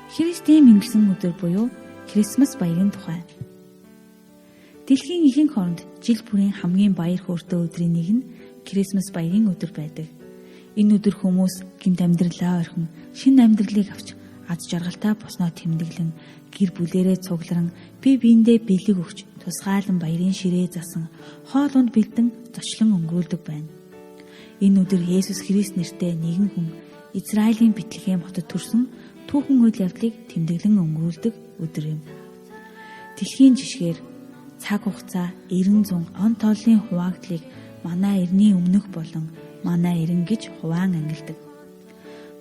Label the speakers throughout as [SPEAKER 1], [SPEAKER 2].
[SPEAKER 1] Христийн мэндэлсэн өдөр буюу Крисмас баярын тухай. Дэлхийн ихэнх оронд жил бүрийн хамгийн баяр хөөртэй өдрийн нэг нь Крисмас баярын өдөр байдаг. Энэ өдөр хүмүүс гэмт амьдралаа орхин шинэ амьдралыг авч аз жаргалтай босноо тэмдэглэн гэр бүлээрээ цугларан бие биендээ бэлэг өгч тусгаалan баярын ширээ засан хоолунд бэлдэн зочлон өнгөрүүлдэг байна. Энэ өдөр Есүс Христ нэртэй нэгэн хүн Израилийн Бэтлехэм хотод төрсөн түүхэн үйл явдлыг тэмдэглэн өнгөрүүлдэг өдөр юм. Дэлхийн жишгээр цаг хугацаа 900 он тооллын хуваагдлыг манай эртний өмнөх болон манай эрен гэж хуваан ангилдаг.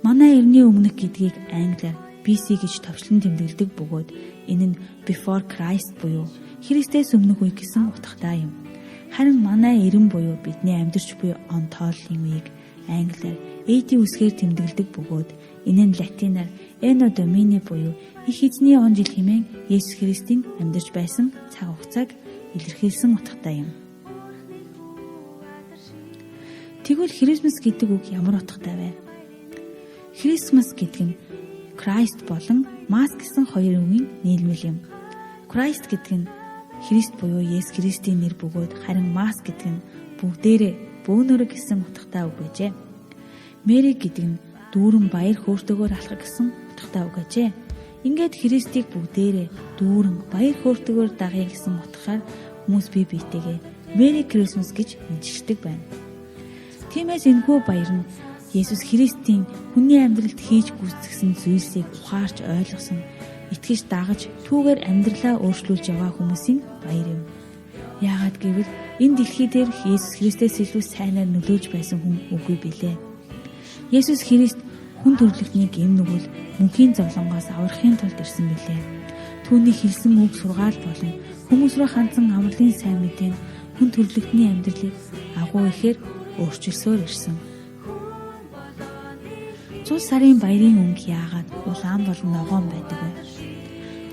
[SPEAKER 1] Манай эртний өмнөх гэдгийг англиар BC гэж товчлон тэмдэглэдэг бөгөөд энэ нь Before Christ буюу Христээс өмнөх үе гэсэн утгатай юм. Харин манай эрен буюу бидний амьдарч буй он тооллын үеийг англиар AD үсгээр тэмдэглэдэг бөгөөд энэ нь латинаар Anno Domini буюу их эзний он жил хэмээн Есүс Христийн амьдарч байсан цаг хугацааг илэрхийлсэн утгатай юм. Тэгвэл Крисмас гэдэг үг ямар утгатай вэ? Крисмас гэдэг нь Christ болон Mass гэсэн хоёр үгийн нийлмэл юм. Christ гэдэг нь Христ буюу Есүс Христийн нэр бөгөөд харин Mass гэдэг нь бүгдээрээ бөөнөрө гэсэн утгатай үг гэжээ. Мэри гэдэг нь дүүрэн баяр хөөртэйгээр алхах гэсэн утгатай үг гэжээ. Ингээд Христийг бүгдээрээ дүүрэн баяр хөөртэйгээр дагъя гэсэн утгаар хүмүүс бие биетэйгээ Merry Christmas гэж мэдчихдэг байна. Тиймээс энэхүү баяр нь Есүс Христийн хүний амьдралд хийж гүйцэтгсэн зүйлсийг ухаарч ойлгосон, итгэж дагаж түүгээр амьдралаа өөрчлүүлж яваа хүмүүсийн баяр юм. Яагаад гэвэл энэ дэлхий дээр Есүс Христээс илүү сайнаар нөлөөж байсан хүн үгүй билээ. Есүс Христ хүн төрлөختний гэм нүгэл мөнхийн зовлонгоос аврахын тулд ирсэн билээ. Түүний хэлсэн үг сургаал болон хүмүүс рүү хандсан амралтын сайн мэдээ нь хүн төрлөختний амьдралыг агуу ихээр өөрчилсөөр ирсэн. Зул сарын баярын өнгө яагаад улаан болон ногоон байдаг вэ?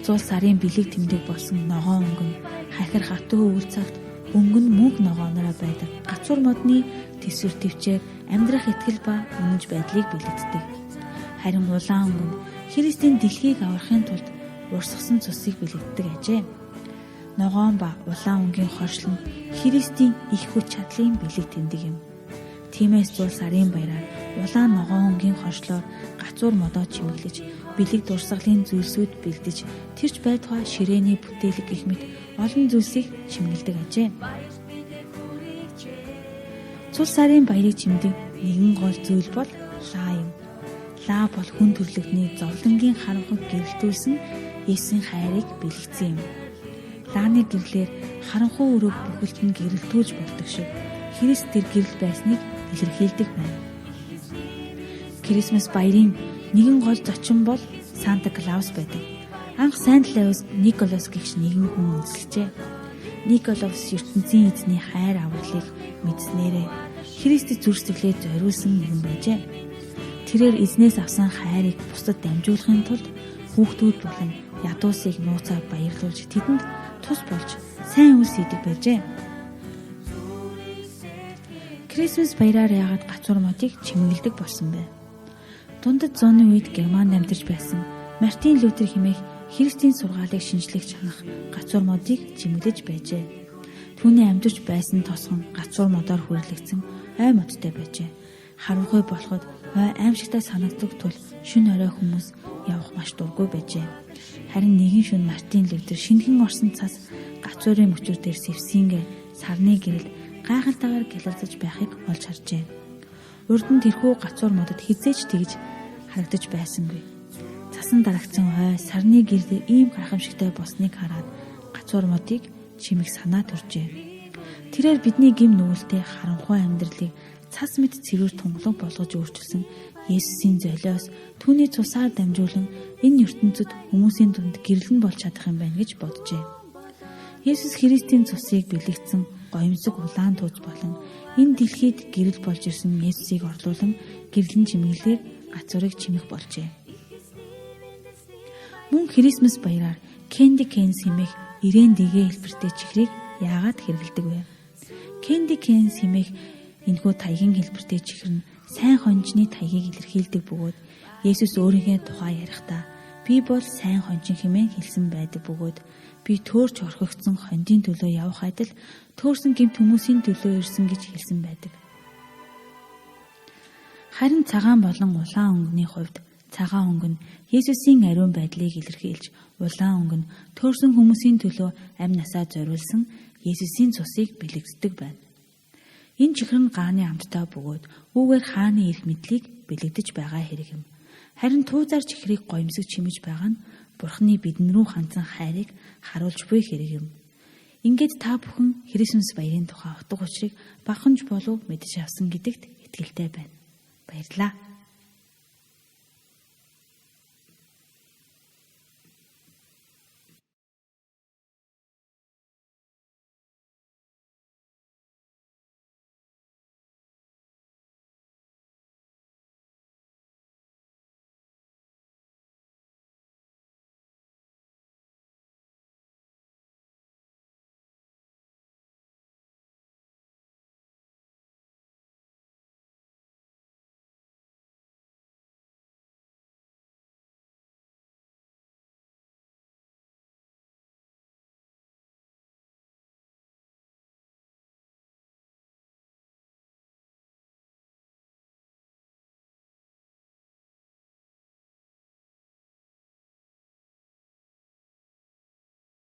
[SPEAKER 1] Зул сарын бэлэг тэмдэг болсон ногоон өнгө нь хахир хатуу үйл цагт өнгө нь мөнх ногоонороо байдаг. Гацуур модны төсвөр төвчээр амьдрах итгэл ба үнэнч байдлыг бэлэгддэг. Харин улаан өнгө нь Христийн дэлхийг аврахын тулд урсгасан цусыг бэлэгддэг ажээ. Ногоон ба улаан өнгийн хоршил нь Христийн их хүч чадлын бэлэг тэмдэг юм. Тиймээс зул сарын баяраар улаан ногоон өнгийн хоршлоор гацуур модоо чимэглэж, бэлэг дурсгалын зүйлсүүд бэлдэж, тэрч байтугай ширээний бүтээлэг гэх мэт олон зүйлсийг чимгэлдэг ажээ. Зул сарын баярыг чимдэг нэгэн гол зүйл бол лаа юм. Лаа бол хүн төрлөختний зовлонгийн харанхуйг гэрэлтүүлсэн Есүсийн хайрыг бэлэгдсэн юм. Лааны гэрлээр харанхуй өрөөг бүхэлд нь гэрэлтүүлж болдог шиг Христ тэр гэрэл байсныг илэрхийлдэг байна. Крисмас баярын нэгэн гол зочин бол Санта Клаус байдаг. Анх Санта Клаус Николас гэгч нэгэн хүн үндэслэжээ. Николас ертөнцийн эзний хайр авралыг мэдснээрээ Христэд зүрхсэглээ зориулсан нэгэн байжээ. Тэрээр эзнээс авсан хайрыг бусдад дамжуулахын тулд хүүхдүүд болон ядуусыг нууцаар баярлуулж тэдэнд тус болж сайн үйл хийдэг байжээ. Крисмас баяраар яагаад гацуур модыг чимэглэдэг болсон бэ? Дундад зууны үед Германд амьдарч байсан Мартин Лютер хэмээх Христийн сургаалыг шинжлэх чанах гацуур модыг чимэглэж байжээ. Түүний амьдарч байсан тосгон гацуур модоор хүрлэгдсэн ой модтой байжээ. Харанхуй болоход ой аимшигтай санагддаг тул шөнө орой хүмүүс явах маш дургүй байжээ. Харин нэгэн шөнө Мартин Лютер шинхэн орсон цас гацуурын мөчөр дээр сэвсийнгээ сарны гэрэл гайхалтайгаар гэлэрзэж байхыг олж харжээ. Урд нь тэрхүү гацуур модод хизээч тэгж харагдаж байсангүй. Цасан дарагдсан ой сарны гэрэл ийм гайхамшигтай болсныг хараад гацуур модыг чимэх санаа төржээ. Тэрээр бидний гэм нүгэлтэй харанхуй амьдралыг цас мэт цэвэр тунгалаг болгож өөрчилсөн Есүсийн золиос түүний цусаар дамжуулан энэ ертөнцид хүмүүсийн дунд гэрэлэн болж чадах юм байна гэж боджээ. Есүс Христийн цусыг бэлэгдсэн гоёмсог улаан тууз болон энэ дэлхийд гэрэл болж ирсэн Есүсийг орлуулан гэрлэн чимэглэлээр гацуурыг чимэх болжээ. Мөн Крисмас баяраар Candy Canes хэмээх ирээн дэгээ хэлбэртэй чихрийг яагаад хэрэглэдэг вэ? Candy Canes хэмээх энэхүү таягийн хэлбэртэй чихэр нь сайн хонжны таягийг илэрхийлдэг бөгөөд Есүс өөрийнхөө тухай ярихдаа Би бол сайн хончин хэмээн хэлсэн байдаг бөгөөд би төөрч орхигдсон хондын төлөө явах адил төөрсөн гэмт хүмүүсийн төлөө ирсэн гэж хэлсэн байдаг. Харин цагаан болон улаан өнгөний хувьд цагаан өнгө нь Есүсийн ариун байдлыг илэрхийлж, улаан өнгө нь төөрсөн хүмүүсийн төлөө амь насаа зориулсан Есүсийн цусыг бэлэгддэг байна. Энэ чихрэн гааны амттай бөгөөд үүгээр хааны эрх мэдлийг бэлэгдэж байгаа хэрэг юм. Харин туузаар чихрийг гоёмсог чимэж байгаа нь Бурхны бидэн рүү хандсан хайрыг харуулж буй хэрэг юм. Ингээд та бүхэн Крисмас баярын тухай утга учирыг баханж болов мэдэж авсан гэдэгт итгэлтэй байна. Баярлалаа.